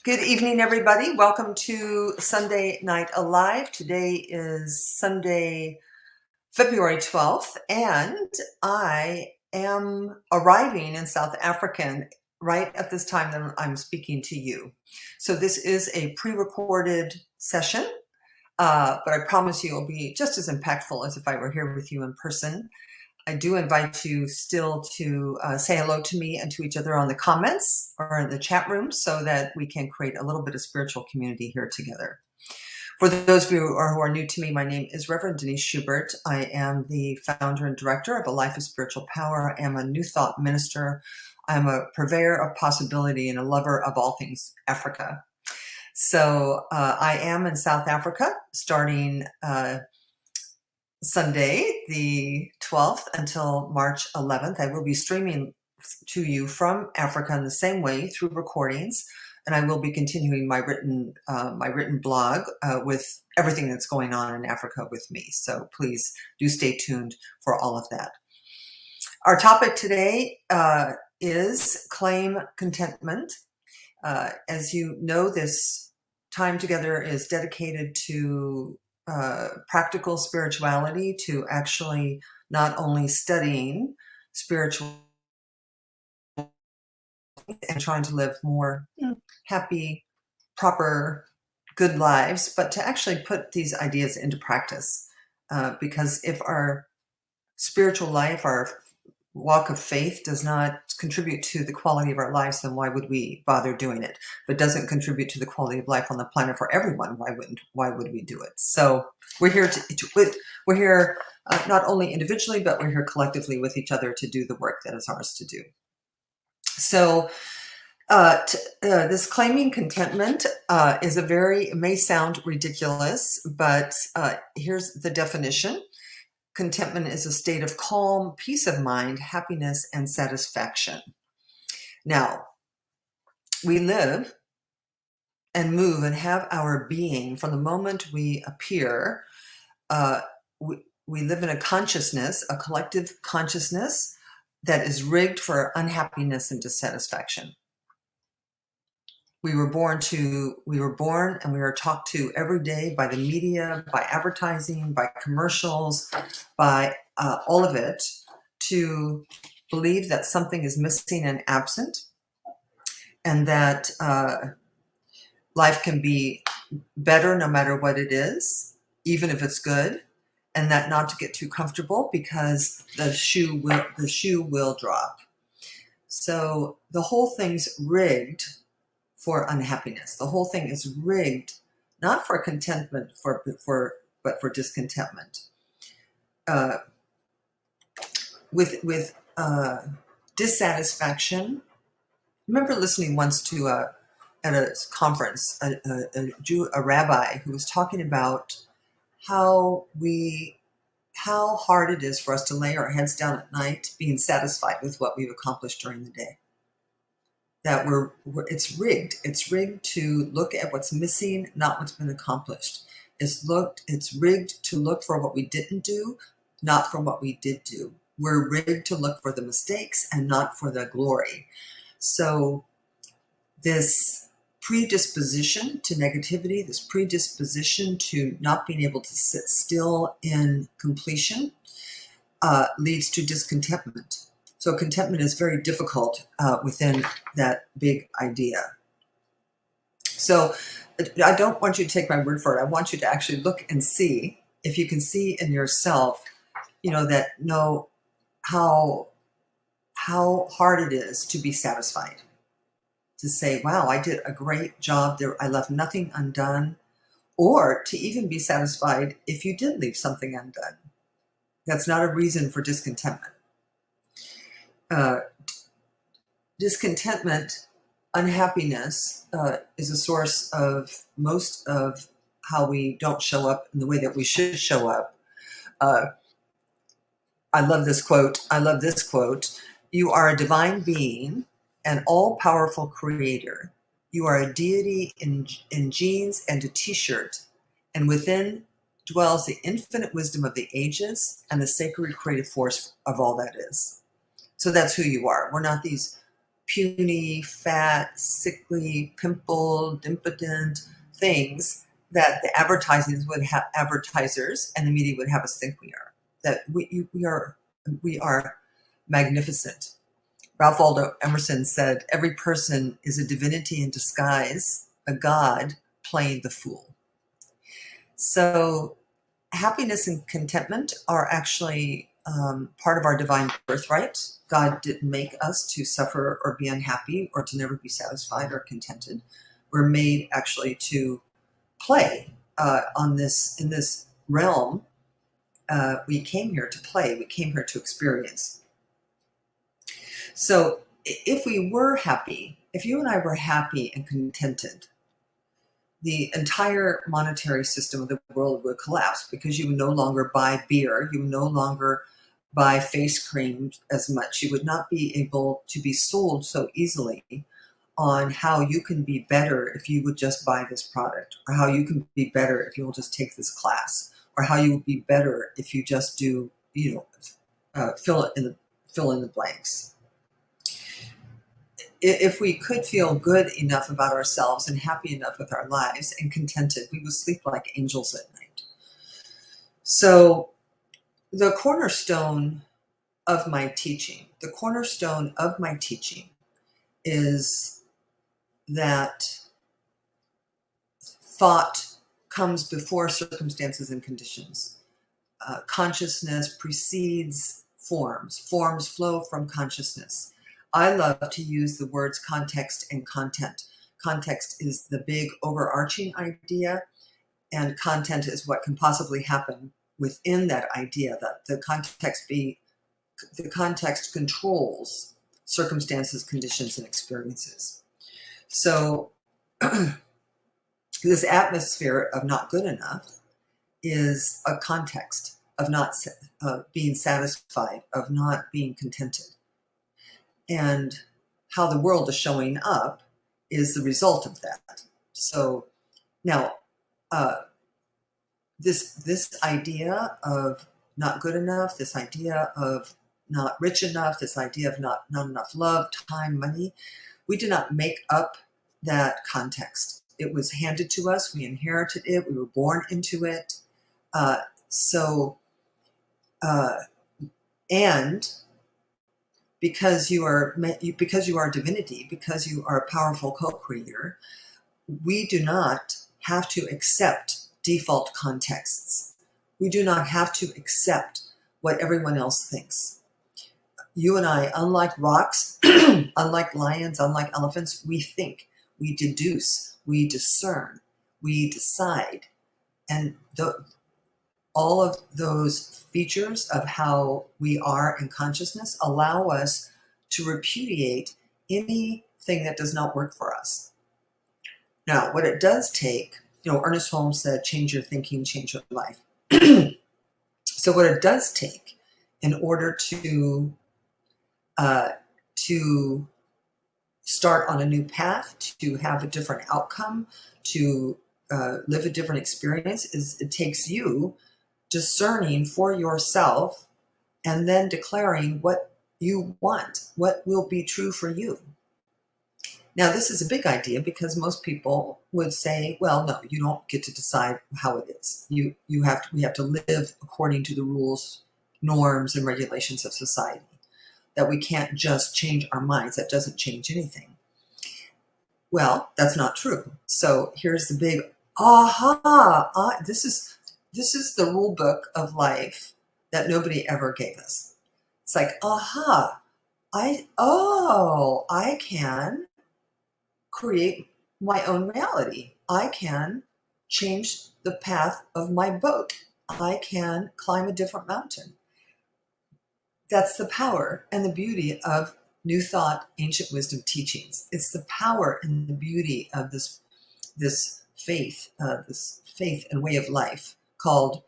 Good evening, everybody. Welcome to Sunday Night Alive. Today is Sunday, February 12th, and I am arriving in South Africa right at this time that I'm speaking to you. So this is a pre-recorded session, but I promise you it'll be just as impactful as if I were here with you in person. I do invite you still to say hello to me and to each other on the comments or in the chat room so that we can create a little bit of spiritual community here together. For those of you who are new to me, my name is Reverend Denise Schubert. I am the founder and director of A Life of Spiritual Power. I am a New Thought minister. I am a purveyor of possibility and a lover of all things Africa. So I am in South Africa starting Sunday, the 12th until March 11th. I will be streaming to you from Africa in the same way through recordings, and I will be continuing my written blog with everything that's going on in Africa with me. So please do stay tuned for all of that. Our topic today is claim contentment. As you know, this time together is dedicated to practical spirituality, to actually not only studying spiritual and trying to live more happy, proper, good lives, but to actually put these ideas into practice. Because if our spiritual life, our walk of faith does not contribute to the quality of our lives, then why would we bother doing it? If it doesn't contribute to the quality of life on the planet for everyone, why would we do it? So we're here we're here not only individually, but we're here collectively with each other to do the work that is ours to do. So this claiming contentment it may sound ridiculous, but here's the definition. Contentment is a state of calm, peace of mind, happiness, and satisfaction. Now, we live and move and have our being from the moment we appear. We live in a consciousness, a collective consciousness that is rigged for unhappiness and dissatisfaction. We were born and we are talked to every day by the media, by advertising, by commercials, by all of it, to believe that something is missing and absent, and that life can be better no matter what it is, even if it's good, and that not to get too comfortable because the shoe will drop. So the whole thing's rigged for unhappiness. The whole thing is rigged not for contentment, but for discontentment. With dissatisfaction. I remember listening once to at a conference a rabbi who was talking about how hard it is for us to lay our heads down at night being satisfied with what we've accomplished during the day. That it's rigged. It's rigged to look at what's missing, not what's been accomplished. It's rigged to look for what we didn't do, not for what we did do. We're rigged to look for the mistakes and not for the glory. So this predisposition to negativity, this predisposition to not being able to sit still in completion, leads to discontentment. So contentment is very difficult within that big idea. So I don't want you to take my word for it. I want you to actually look and see if you can see in yourself, how hard it is to be satisfied. To say, wow, I did a great job there. I left nothing undone. Or to even be satisfied if you did leave something undone. That's not a reason for discontentment. Discontentment, unhappiness is a source of most of how we don't show up in the way that we should show up. I love this quote. You are a divine being, an all-powerful creator. You are a deity in jeans and a t-shirt, and within dwells the infinite wisdom of the ages and the sacred creative force of all that is. So that's who you are. We're not these puny, fat, sickly, pimpled, impotent things that the advertisers and the media would have us think we are. That we are magnificent. Ralph Waldo Emerson said, "Every person is a divinity in disguise, a god playing the fool." So happiness and contentment are actually part of our divine birthright. God didn't make us to suffer or be unhappy or to never be satisfied or contented. We're made actually to play in this realm. We came here to play. We came here to experience. So if we were happy, if you and I were happy and contented, the entire monetary system of the world would collapse because you would no longer buy beer, you would no longer buy face cream as much. You would not be able to be sold so easily on how you can be better if you would just buy this product, or how you can be better if you'll just take this class, or how you would be better if you just do, fill in the blanks. If we could feel good enough about ourselves and happy enough with our lives and contented, we would sleep like angels at night. So the cornerstone of my teaching is that thought comes before circumstances and conditions. Consciousness precedes forms. Forms flow from consciousness. I love to use the words context and content. Context is the big overarching idea, and content is what can possibly happen within that idea. That the context controls circumstances, conditions, and experiences. So this atmosphere of not good enough is a context of not being satisfied, of not being contented. And how the world is showing up is the result of that. So now, this idea of not good enough, this idea of not rich enough, this idea of not enough love, time, money, we did not make up that context. It was handed to us. We inherited it. We were born into it. And because you are divinity, because you are a powerful co-creator, we do not have to accept default contexts. We do not have to accept what everyone else thinks. You and I, unlike rocks, unlike lions, unlike elephants, we think, we deduce, we discern, we decide. And all of those features of how we are in consciousness allow us to repudiate anything that does not work for us. Now, what it does take, Ernest Holmes said, change your thinking, change your life. So what it does take in order to start on a new path, to have a different outcome, to live a different experience, is it takes you discerning for yourself and then declaring what you want, what will be true for you. Now, this is a big idea because most people would say, well, no, you don't get to decide how it is. We have to live according to the rules, norms, and regulations of society. That we can't just change our minds. That doesn't change anything. Well, that's not true. So here's the big aha. This is the rule book of life that nobody ever gave us. It's like, aha, I can create my own reality. I can change the path of my boat. I can climb a different mountain. That's the power and the beauty of New Thought, Ancient Wisdom teachings. It's the power and the beauty of this faith and way of life called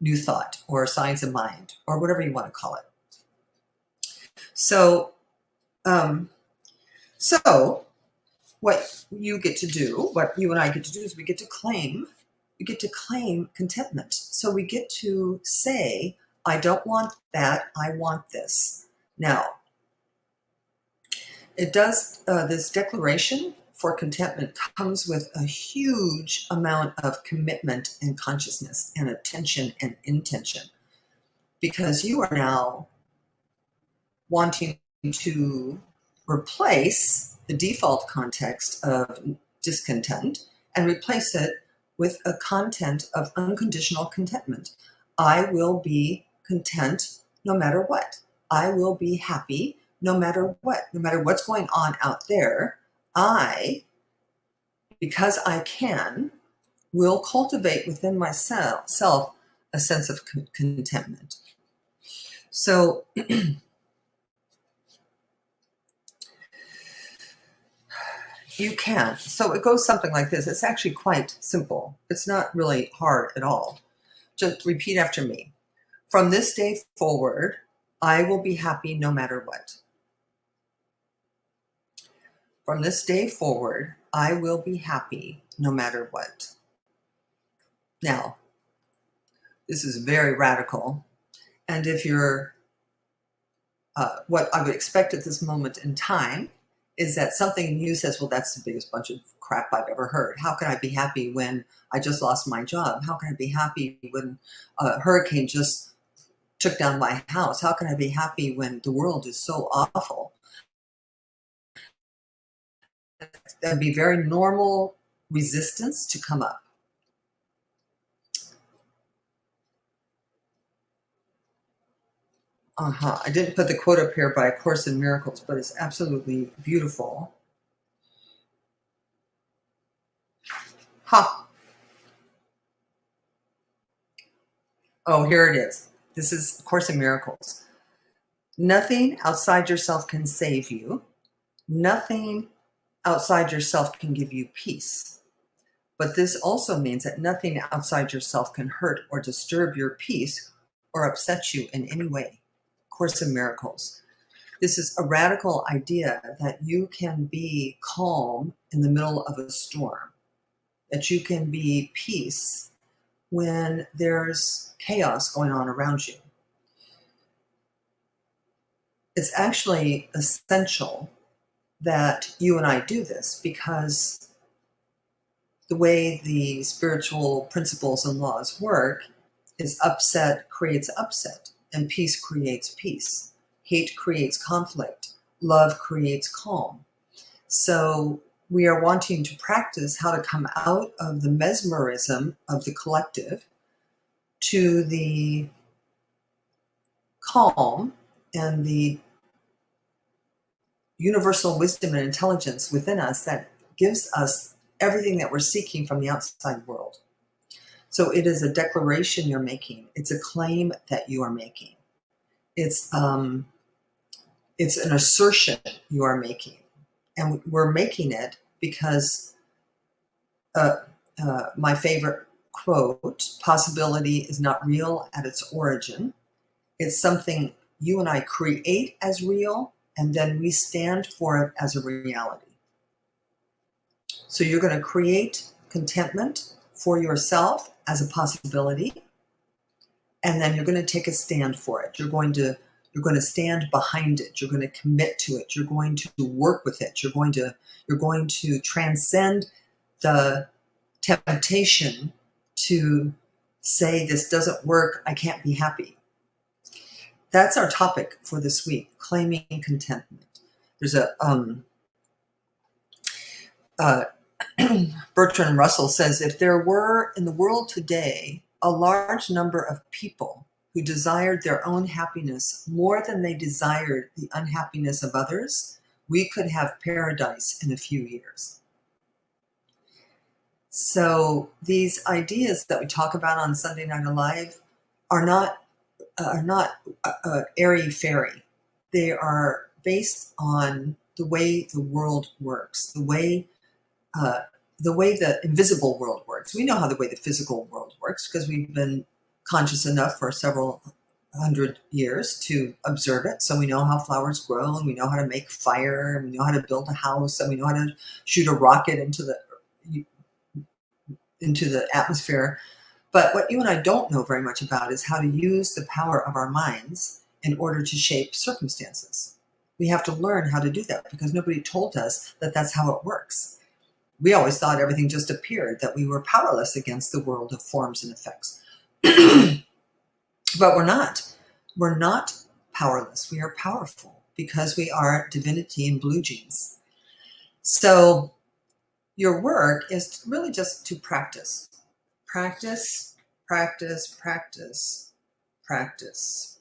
New Thought or Science of Mind or whatever you want to call it. So what you get to do, what you and I get to do, is we get to claim contentment. So we get to say, I don't want that, I want this. Now, It does, this declaration for contentment comes with a huge amount of commitment and consciousness and attention and intention, because you are now wanting to replace the default context of discontent and replace it with a content of unconditional contentment. I will be content no matter what. I will be happy no matter what. No matter what's going on out there, I, because I can, will cultivate within myself a sense of contentment. So you can. So it goes something like this. It's actually quite simple. It's not really hard at all. Just repeat after me. From this day forward, I will be happy no matter what. From this day forward, I will be happy no matter what. Now, this is very radical. And if you're, what I would expect at this moment in time is that something in you says, well, that's the biggest bunch of crap I've ever heard. How can I be happy when I just lost my job? How can I be happy when a hurricane just took down my house? How can I be happy when the world is so awful? That'd be very normal resistance to come up. I didn't put the quote up here by A Course in Miracles, but it's absolutely beautiful. Oh, here it is. This is A Course in Miracles. Nothing outside yourself can save you. Nothing outside yourself can give you peace. But this also means that nothing outside yourself can hurt or disturb your peace or upset you in any way. Course in Miracles. This is a radical idea that you can be calm in the middle of a storm, that you can be peace when there's chaos going on around you. It's actually essential that you and I do this, because the way the spiritual principles and laws work is upset creates upset, and peace creates peace. Hate creates conflict. Love creates calm. So we are wanting to practice how to come out of the mesmerism of the collective to the calm and the universal wisdom and intelligence within us that gives us everything that we're seeking from the outside world. So it is a declaration you're making. It's a claim that you are making. It's an assertion you are making. And we're making it because my favorite quote, possibility is not real at its origin. It's something you and I create as real, and then we stand for it as a reality. So you're going to create contentment for yourself as a possibility, and then you're going to take a stand for it. You're going to stand behind it. You're going to commit to it. You're going to work with it. You're going to transcend the temptation to say, this doesn't work, I can't be happy. That's our topic for this week, claiming contentment. There's a Bertrand Russell says, if there were in the world today a large number of people who desired their own happiness more than they desired the unhappiness of others, we could have paradise in a few years. So these ideas that we talk about on Sunday Night Alive are not airy-fairy. They are based on the way the world works, the way the invisible world works. We know how the way the physical world works because we've been conscious enough for several hundred years to observe it. So we know how flowers grow, and we know how to make fire, and we know how to build a house, and we know how to shoot a rocket into the atmosphere. But what you and I don't know very much about is how to use the power of our minds in order to shape circumstances. We have to learn how to do that because nobody told us that that's how it works. We always thought everything just appeared, that we were powerless against the world of forms and effects. But we're not. We're not powerless. We are powerful because we are divinity in blue jeans. So your work is really just to practice. Practice, practice, practice, practice.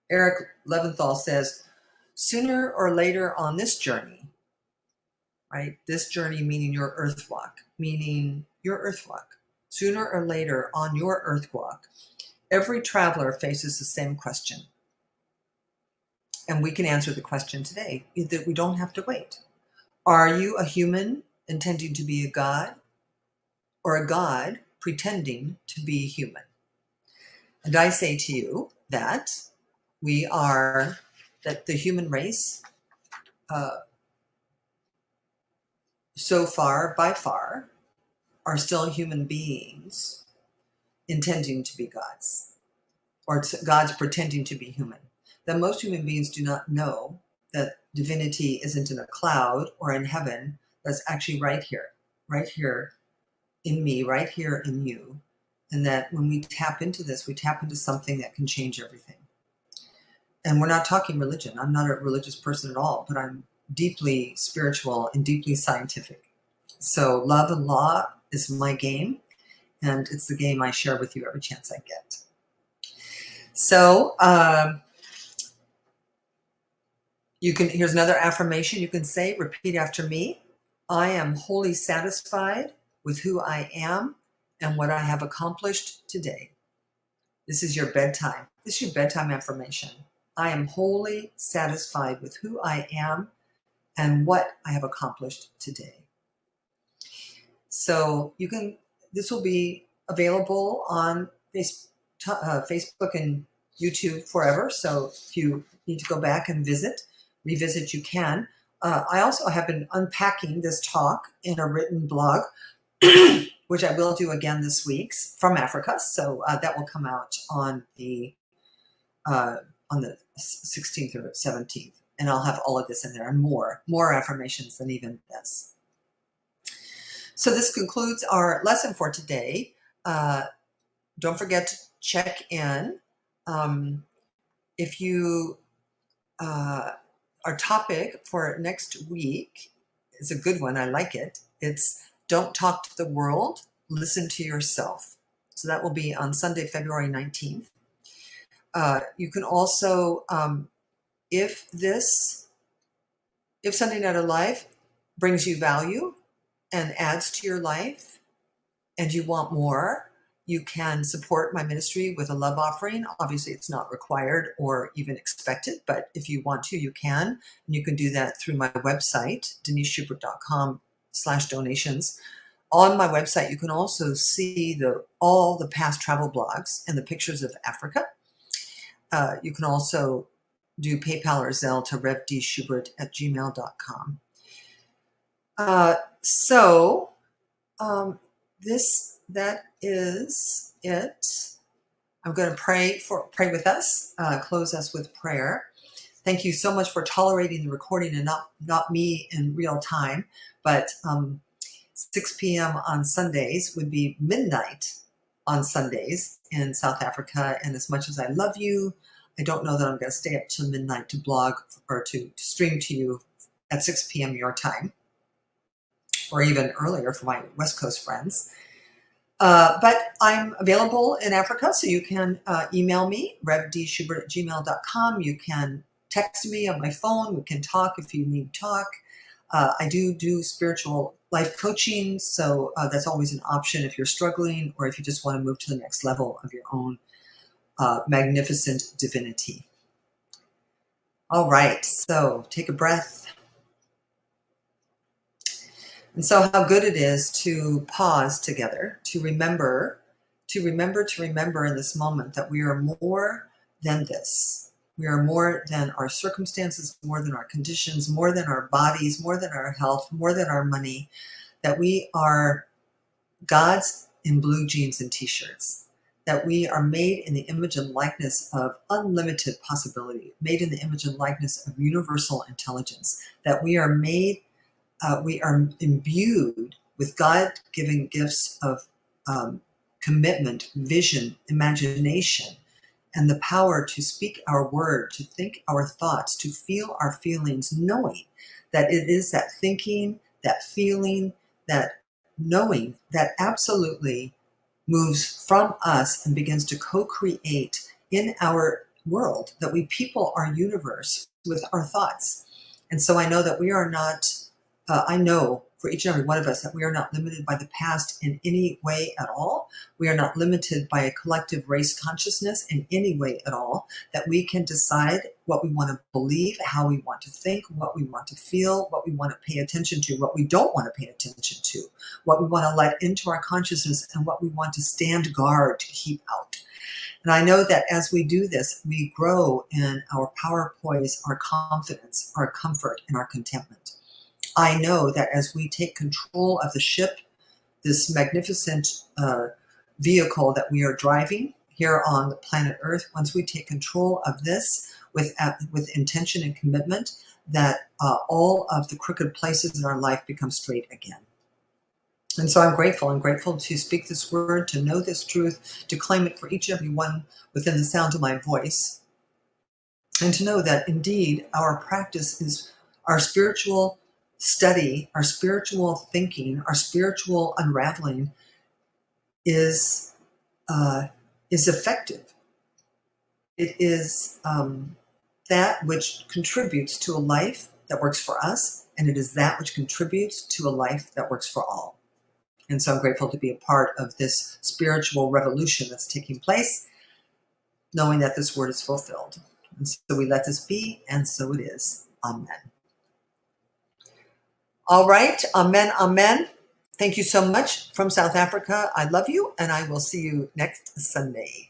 Eric Leventhal says, sooner or later on this journey, right? This journey meaning your earth walk, sooner or later on your earth walk, every traveler faces the same question. And we can answer the question today, that we don't have to wait. Are you a human intending to be a god, or a god pretending to be human? And I say to you that that the human race, so far, by far, are still human beings intending to be gods, or gods pretending to be human. That most human beings do not know that divinity isn't in a cloud or in heaven, that's actually right here in me, right here in you. And that when we tap into this, we tap into something that can change everything. And we're not talking religion. I'm not a religious person at all, but I'm deeply spiritual and deeply scientific. So love and law is my game, and it's the game I share with you every chance I get. So here's another affirmation you can say, repeat after me. I am wholly satisfied with who I am and what I have accomplished today. This is your bedtime. This is your bedtime affirmation. I am wholly satisfied with who I am and what I have accomplished today. So this will be available on Facebook and YouTube forever. So if you need to go back and revisit, you can. I also have been unpacking this talk in a written blog, which I will do again this week from Africa. So that will come out on the 16th or 17th. And I'll have all of this in there and more affirmations than even this. So this concludes our lesson for today. Don't forget to check in. If you, our topic for next week is a good one. I like it. It's don't talk to the world, listen to yourself. So that will be on Sunday, February 19th. You can also, if Sunday Night Alive brings you value and adds to your life and you want more, you can support my ministry with a love offering. Obviously, it's not required or even expected, but if you want to, you can. And you can do that through my website, deniseschubert.com/donations. On my website, you can also see all the past travel blogs and the pictures of Africa. You can also do PayPal or Zelle to revdschubert@gmail.com. That is it. I'm going to pray with us, close us with prayer. Thank you so much for tolerating the recording and not me in real time, but 6 p.m. on Sundays would be midnight on Sundays in South Africa. And as much as I love you, I don't know that I'm going to stay up till midnight to blog or to stream to you at 6 p.m. your time, or even earlier for my West Coast friends. But I'm available in Africa, so you can email me, revdschubert@gmail.com. You can text me on my phone. We can talk if you need talk. I do spiritual life coaching, so that's always an option if you're struggling or if you just want to move to the next level of your own magnificent divinity. All right, so take a breath. And so how good it is to pause together, to remember in this moment that we are more than this. We are more than our circumstances, more than our conditions, more than our bodies, more than our health, more than our money, that we are gods in blue jeans and t-shirts, that we are made in the image and likeness of unlimited possibility, made in the image and likeness of universal intelligence, that we are made, we are imbued with God-given gifts of commitment, vision, imagination, and the power to speak our word, to think our thoughts, to feel our feelings, knowing that it is that thinking, that feeling, that knowing that absolutely moves from us and begins to co-create in our world, that we people our universe with our thoughts. And so I know that we are not, I know for each and every one of us that we are not limited by the past in any way at all. We are not limited by a collective race consciousness in any way at all, that we can decide what we want to believe, how we want to think, what we want to feel, what we want to pay attention to, what we don't want to pay attention to, what we want to let into our consciousness, and what we want to stand guard to keep out. And I know that as we do this, we grow in our power, poise, our confidence, our comfort, and our contentment. I know that as we take control of the ship, this magnificent vehicle that we are driving here on the planet Earth, once we take control of this with intention and commitment, that all of the crooked places in our life become straight again. And so I'm grateful to speak this word, to know this truth, to claim it for each and every one within the sound of my voice, and to know that indeed our practice is our spiritual study, our spiritual thinking, our spiritual unraveling is effective. It is that which contributes to a life that works for us, and it is that which contributes to a life that works for all. And so I'm grateful to be a part of this spiritual revolution that's taking place, knowing that this word is fulfilled. And so we let this be, and so it is. Amen. All right. Amen. Amen. Thank you so much from South Africa. I love you, and I will see you next Sunday.